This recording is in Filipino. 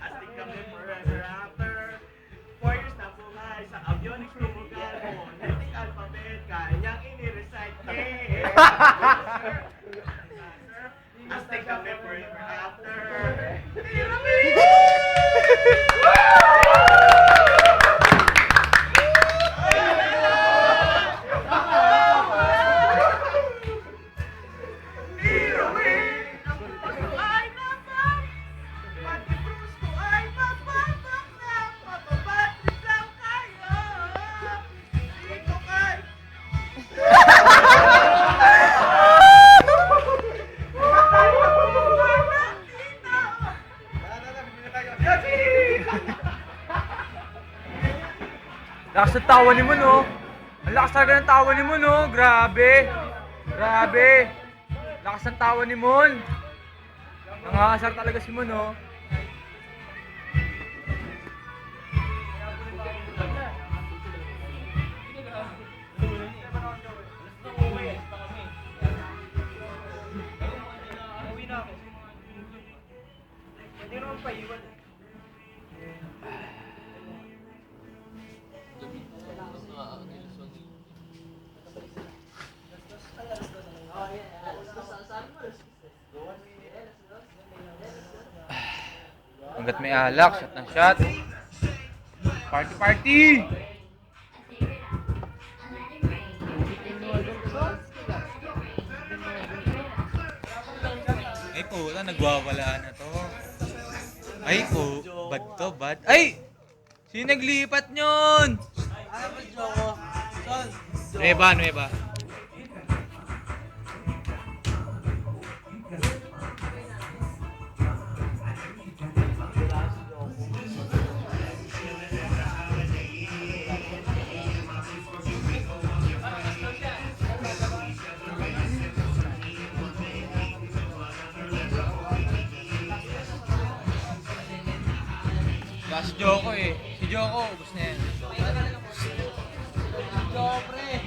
Astig kami forever after. 4 years na buhay sa avionics tumugal mo. Netic alphabet, kanyang ini-recite. Astig kami forever after. Lakas ng tawa ni Mon, oh. Ang lakas talaga ng tawa ni Mon, oh. Grabe. Grabe. Lakas ng tawa ni Mon. Nangangasar talaga si Mon, oh. Hanggat may alak, shot ng shot. Party, party! Ay po, nagwawala na to. Ay po, bad to, bad. Ay! Sino naglipat nyon? Nueva, Nueva. Si Joko eh. Si Joko, ubos na yan. Joko, pre.